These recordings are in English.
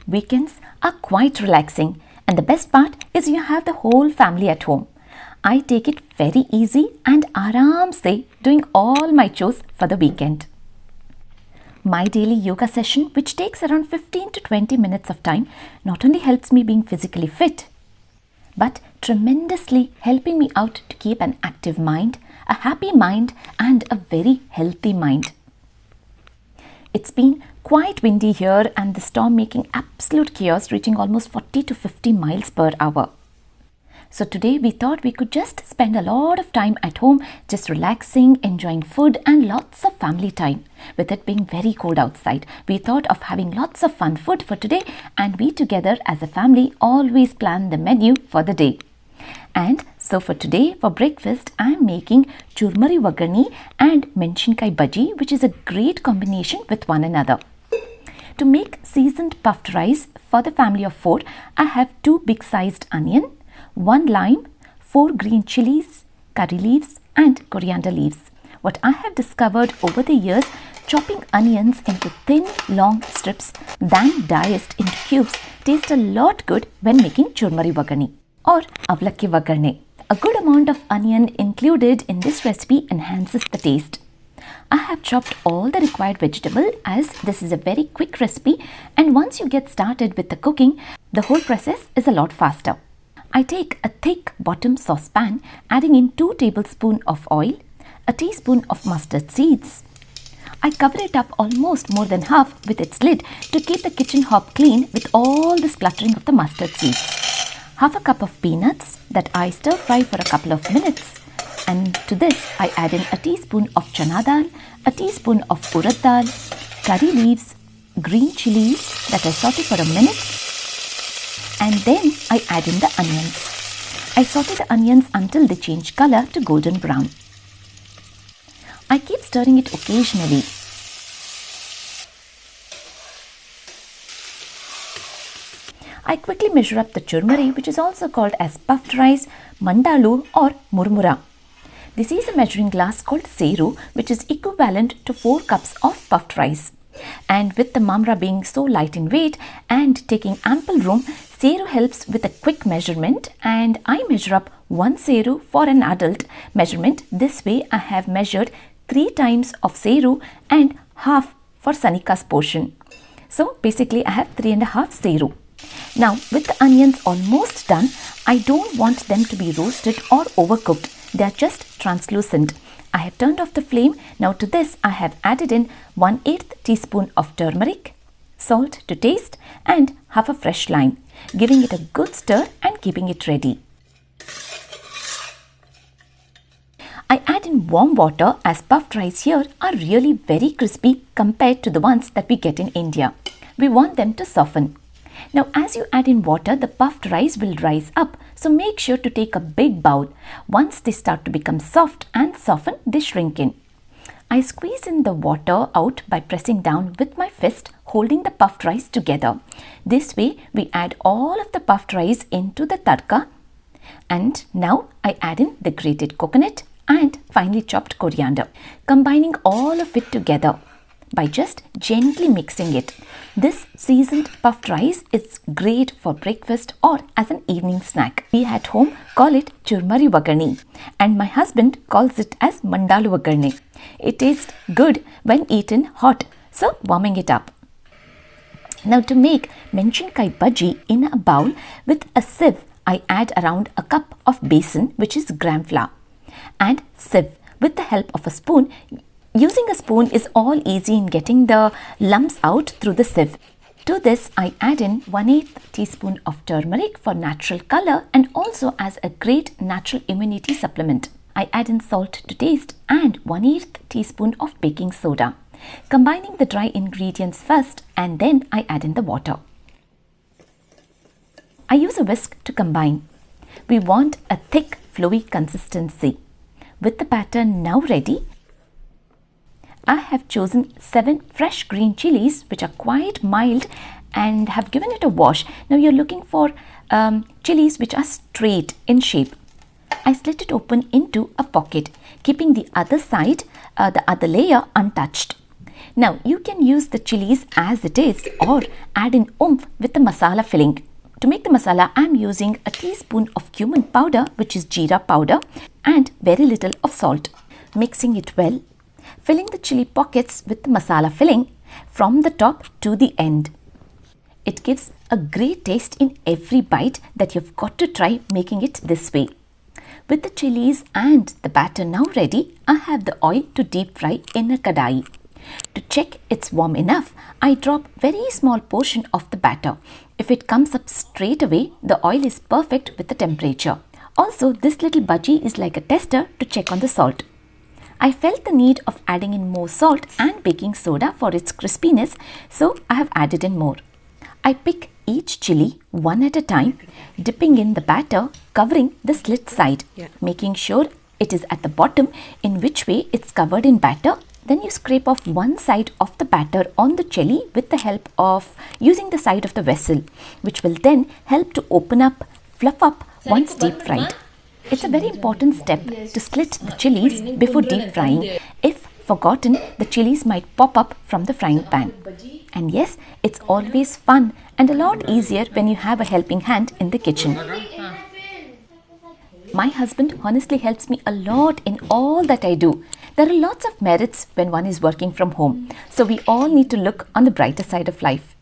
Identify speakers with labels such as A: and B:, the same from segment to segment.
A: Weekends are quite relaxing, and the best part is you have the whole family at home. I take it very easy and aram se doing all my chores for the weekend. My daily yoga session, which takes around 15 to 20 minutes of time, not only helps me being physically fit, but tremendously helping me out to keep an active mind, a happy mind and a very healthy mind. It's been quite windy here and the storm making absolute chaos, reaching almost 40 to 50 miles per hour. So today we thought we could just spend a lot of time at home, just relaxing, enjoying food and lots of family time. With it being very cold outside, we thought of having lots of fun food for today, and we together as a family always plan the menu for the day. And so for today, for breakfast, I am making Churmuri Vagarni and Menshinkai bajji, which is a great combination with one another. To make seasoned puffed rice for the family of 4, I have 2 big-sized onion, 1 lime, 4 green chilies, curry leaves and coriander leaves. What I have discovered over the years, chopping onions into thin, long strips, then diced into cubes, tastes a lot good when making Churmuri Vagarni or Avlakki Vagarne. A good amount of onion included in this recipe enhances the taste. I have chopped all the required vegetable as this is a very quick recipe, and once you get started with the cooking, the whole process is a lot faster. I take a thick bottom saucepan, adding in 2 tablespoons of oil, a teaspoon of mustard seeds. I cover it up almost more than half with its lid to keep the kitchen hob clean with all the spluttering of the mustard seeds. Half a cup of peanuts that I stir fry for a couple of minutes. And to this, I add in a teaspoon of chana dal, a teaspoon of urad dal, curry leaves, green chilies that I saute for a minute, and then I add in the onions. I saute the onions until they change color to golden brown. I keep stirring it occasionally. I quickly measure up the churmuri, which is also called as puffed rice, mandalu or murmura. This is a measuring glass called seru, which is equivalent to 4 cups of puffed rice. And with the mamra being so light in weight and taking ample room, seru helps with a quick measurement, and I measure up 1 seru for an adult measurement. This way I have measured 3 times of seru and half for Sanika's portion. So basically I have 3.5 seru. Now with the onions almost done, I don't want them to be roasted or overcooked. They are just translucent. I have turned off the flame. Now to this I have added in 1/8 teaspoon of turmeric, salt to taste and half a fresh lime, giving it a good stir and keeping it ready. I add in warm water as puffed rice here are really very crispy compared to the ones that we get in India. We want them to soften. Now as you add in water, the puffed rice will rise up, so make sure to take a big bowl. Once they start to become soft and soften, they shrink in. I squeeze in the water out by pressing down with my fist, holding the puffed rice together. This way we add all of the puffed rice into the tadka, and now I add in the grated coconut and finely chopped coriander, combining all of it together by just gently mixing it. This seasoned puffed rice is great for breakfast or as an evening snack. We at home call it Churmuri Vagarni, and my husband calls it as Mandalu Vagarne. It tastes good when eaten hot, so warming it up. Now to make Menshinkai bajji in a bowl with a sieve, I add around a cup of besan, which is gram flour, and sieve with the help of a spoon. Using a spoon is all easy in getting the lumps out through the sieve. To this, I add in 1/8 teaspoon of turmeric for natural color and also as a great natural immunity supplement. I add in salt to taste and 1/8 teaspoon of baking soda, combining the dry ingredients first and then I add in the water. I use a whisk to combine. We want a thick, flowy consistency. With the batter now ready, I have chosen 7 fresh green chilies which are quite mild and have given it a wash. Now you're looking for chilies which are straight in shape. I slit it open into a pocket, keeping the other side, the other layer untouched. Now you can use the chilies as it is or add in oomph with the masala filling. To make the masala, I am using a teaspoon of cumin powder, which is jeera powder, and very little of salt. Mixing it well, filling the chili pockets with the masala filling from the top to the end. It gives a great taste in every bite that you've got to try making it this way. With the chilies and the batter now ready, I have the oil to deep fry in a kadai. To check it's warm enough, I drop very small portion of the batter. If it comes up straight away, the oil is perfect with the temperature. Also, this little bajji is like a tester to check on the salt. I felt the need of adding in more salt and baking soda for its crispiness, so I have added in more. I pick each chili one at a time, dipping in the batter, covering the slit side, making sure it is at the bottom, in which way it's covered in batter. Then you scrape off one side of the batter on the chili with the help of using the side of the vessel, which will then help to open up, fluff up once deep fried. It's a very important step to slit the chilies before deep frying. If forgotten, the chilies might pop up from the frying pan. And yes, it's always fun and a lot easier when you have a helping hand in the kitchen. My husband honestly helps me a lot in all that I do. There are lots of merits when one is working from home, so we all need to look on the brighter side of life.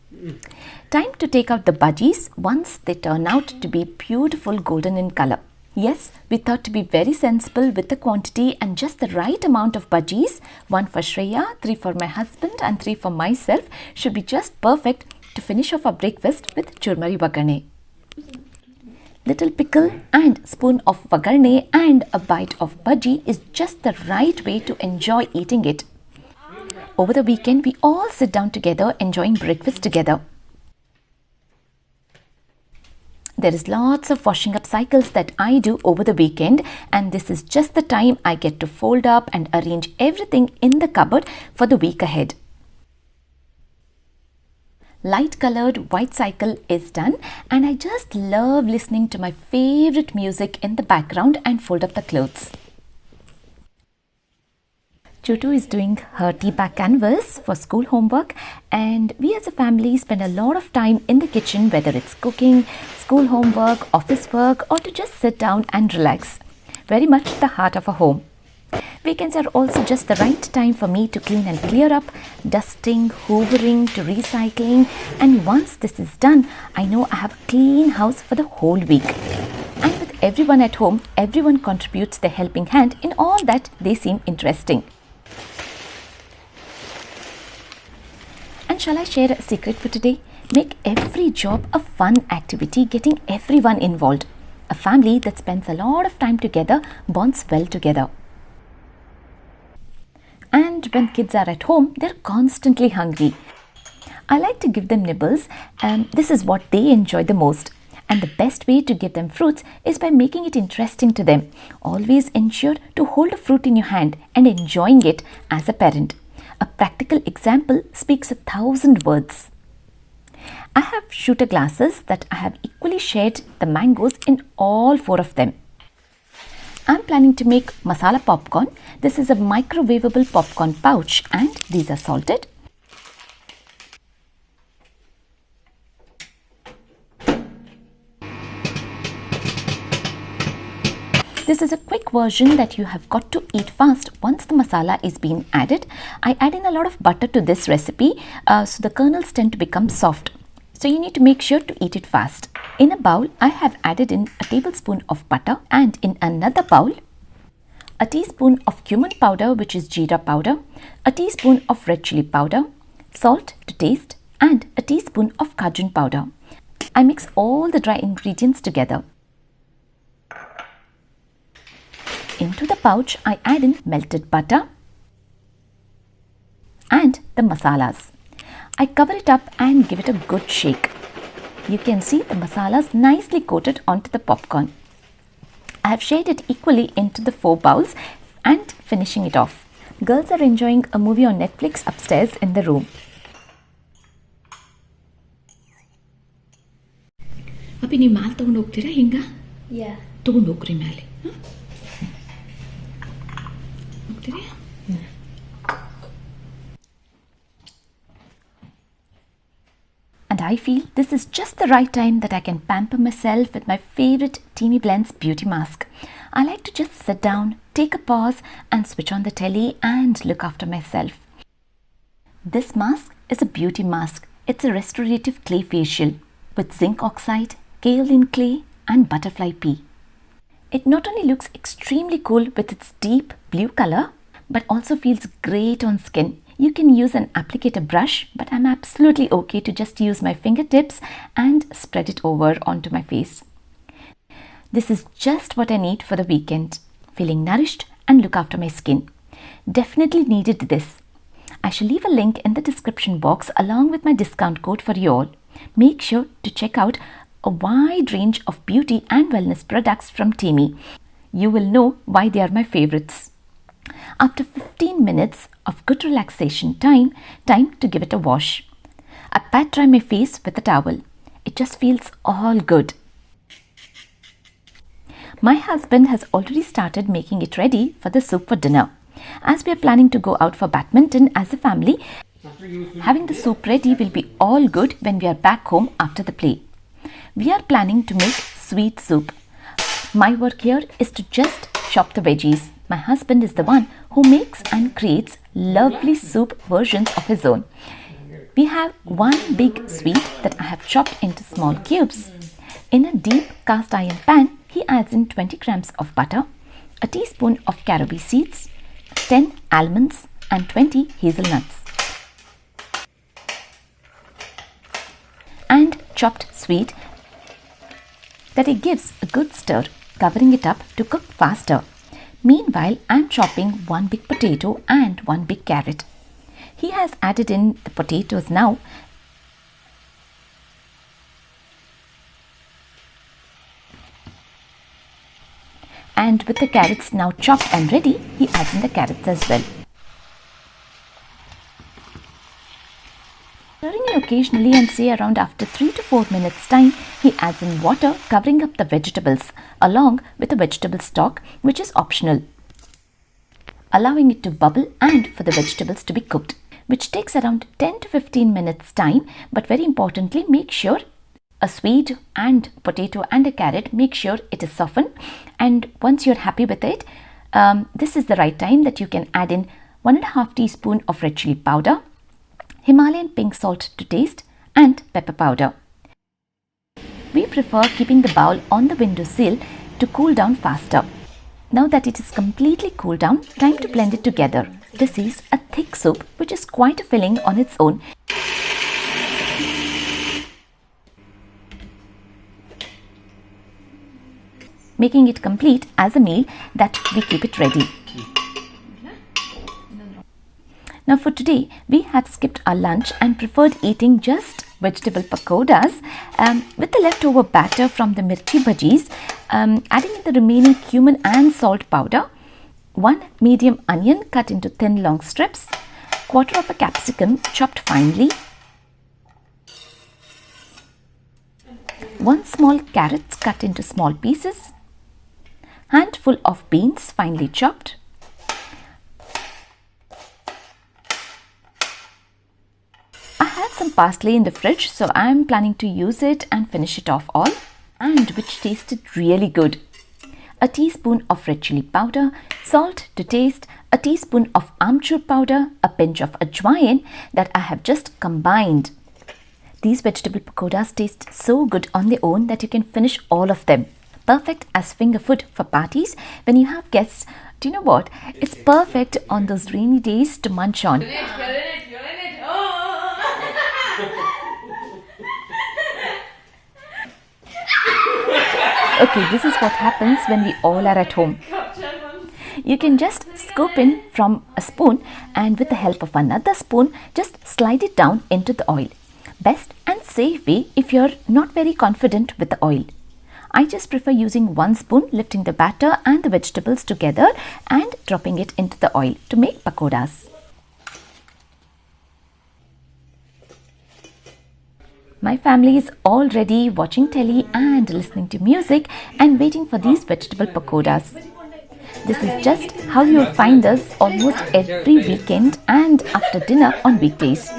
A: Time to take out the bajis once they turn out to be beautiful golden in color. Yes, we thought to be very sensible with the quantity and just the right amount of bajis, 1 for Shreya, 3 for my husband and 3 for myself, should be just perfect to finish off our breakfast with Churmuri Vagarni. Little pickle and spoon of Vagarne and a bite of bajji is just the right way to enjoy eating it. Over the weekend, we all sit down together enjoying breakfast together. There is lots of washing up cycles that I do over the weekend, and this is just the time I get to fold up and arrange everything in the cupboard for the week ahead. Light colored white cycle is done, and I just love listening to my favorite music in the background and fold up the clothes. Chotu is doing her tea bag canvas for school homework, and we as a family spend a lot of time in the kitchen, whether it's cooking, school homework, office work, or to just sit down and relax. Very much the heart of a home. Weekends are also just the right time for me to clean and clear up, dusting, hoovering to recycling, and once this is done, I know I have a clean house for the whole week. And with everyone at home, everyone contributes their helping hand in all that they seem interesting. And shall I share a secret for today? Make every job a fun activity, getting everyone involved. A family that spends a lot of time together bonds well together. And when kids are at home, they're constantly hungry. I like to give them nibbles, and this is what they enjoy the most. And the best way to give them fruits is by making it interesting to them. Always ensure to hold a fruit in your hand and enjoying it as a parent. A practical example speaks 1,000 words. I have shooter glasses that I have equally shared the mangoes in all 4 of them. I'm planning to make masala popcorn. This is a microwavable popcorn pouch, and these are salted. This is a quick version that you have got to eat fast once the masala is being added. I add in a lot of butter to this recipe, so the kernels tend to become soft. So you need to make sure to eat it fast. In a bowl, I have added in a tablespoon of butter, and in another bowl, a teaspoon of cumin powder, which is jeera powder, a teaspoon of red chili powder, salt to taste, and a teaspoon of cajun powder. I mix all the dry ingredients together. Into the pouch, I add in melted butter and the masalas. I cover it up and give it a good shake. You can see the masalas nicely coated onto the popcorn. I have shared it equally into the 4 bowls and finishing it off. Girls are enjoying a movie on Netflix upstairs in the room. ಅಪ್ಪಿ ನೀವು ಮ್ಯಾಲೆ ತೊಗೊಂಡು ಹೋಗ್ತೀರಾ ಹಿಂಗ ತೊಗೊಂಡು ಹೋಗ್ರಿ ಮ್ಯಾಲೆ ಹೋಗ್ತೀರಿ And I feel this is just the right time that I can pamper myself with my favorite Teami Blends beauty mask. I like to just sit down, take a pause and switch on the telly and look after myself. This mask is a beauty mask. It's a restorative clay facial with zinc oxide, kaolin clay and butterfly pea. It not only looks extremely cool with its deep blue color, but also feels great on skin. You can use an applicator brush, but I'm absolutely okay to just use my fingertips and spread it over onto my face. This is just what I need for the weekend, feeling nourished and look after my skin. Definitely needed this. I shall leave a link in the description box along with my discount code for you all. Make sure to check out a wide range of beauty and wellness products from Teami. You will know why they are my favorites. After 15 minutes of good relaxation time to give it a wash. I pat dry my face with a towel. It just feels all good. My husband has already started making it ready for the soup for dinner. As we are planning to go out for badminton as a family, having the soup ready will be all good when we are back home after the play. We are planning to make sweet soup. My work here is to just chop the veggies. My husband is the one who makes and creates lovely soup versions of his own. We have one big sweet that I have chopped into small cubes. In a deep cast iron pan, he adds in 20 grams of butter, a teaspoon of carob seeds, 10 almonds and 20 hazelnuts, and chopped Swede that he gives a good stir, covering it up to cook faster. Meanwhile, I am chopping one big potato and one big carrot. He has added in the potatoes now. And with the carrots now chopped and ready, he adds in the carrots as well. Stirring in occasionally and say around after 3 to 4 minutes time, he adds in water covering up the vegetables along with the vegetable stock, which is optional, allowing it to bubble and for the vegetables to be cooked, which takes around 10 to 15 minutes time. But very importantly, make sure a Swede and potato and a carrot, make sure it is softened. And once you're happy with it, this is the right time that you can add in 1.5 teaspoon of red chili powder, Himalayan pink salt to taste and pepper powder. We prefer keeping the bowl on the windowsill to cool down faster. Now that it is completely cooled down, time to blend it together. This is a thick soup which is quite a filling on its own. Making it complete as a meal that we keep it ready. Now for today, we have skipped our lunch and preferred eating just vegetable pakodas with the leftover batter from the Mirchi bajis, adding in the remaining cumin and salt powder, 1 medium onion cut into thin long strips, 1/4 of a capsicum chopped finely, 1 small carrot cut into small pieces, handful of beans finely chopped, I have some parsley in the fridge, so I am planning to use it and finish it off all, and which tasted really good. A teaspoon of red chili powder, salt to taste, a teaspoon of amchur powder, a pinch of ajwain that I have just combined. These vegetable pakodas taste so good on their own that you can finish all of them. Perfect as finger food for parties when you have guests. Do you know what? It's perfect on those rainy days to munch on. Okay, this is what happens when we all are at home. You can just scoop in from a spoon and with the help of another spoon, just slide it down into the oil. Best and safe way if you're not very confident with the oil. I just prefer using one spoon, lifting the batter and the vegetables together and dropping it into the oil to make pakodas. My family is already watching telly and listening to music and waiting for these vegetable pakodas. This is just how you'll find us almost every weekend and after dinner on weekdays.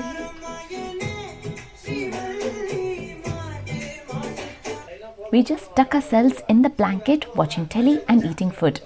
A: We just tuck ourselves in the blanket watching telly and eating food.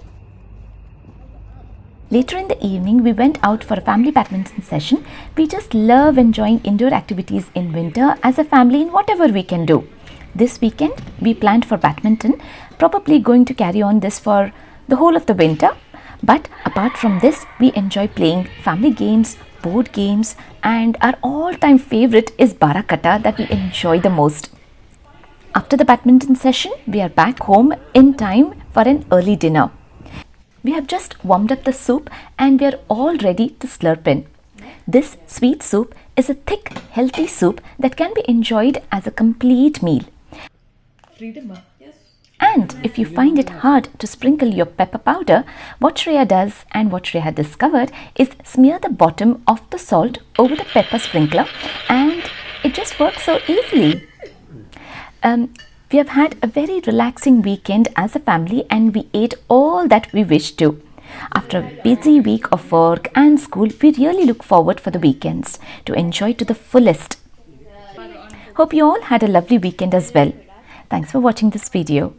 A: Later in the evening, we went out for a family badminton session. We just love enjoying indoor activities in winter as a family in whatever we can do. This weekend, we planned for badminton, probably going to carry on this for the whole of the winter. But apart from this, we enjoy playing family games, board games, and our all-time favorite is barakata that we enjoy the most. After the badminton session, we are back home in time for an early dinner. We have just warmed up the soup and we are all ready to slurp in. This sweet soup is a thick, healthy soup that can be enjoyed as a complete meal. And if you find it hard to sprinkle your pepper powder, what Shreya does and what Shreya had discovered is smear the bottom of the salt over the pepper sprinkler, and it just works so easily. We have had a very relaxing weekend as a family and we ate all that we wished to. After a busy week of work and school, we really look forward for the weekends to enjoy to the fullest. Hope you all had a lovely weekend as well. Thanks for watching this video.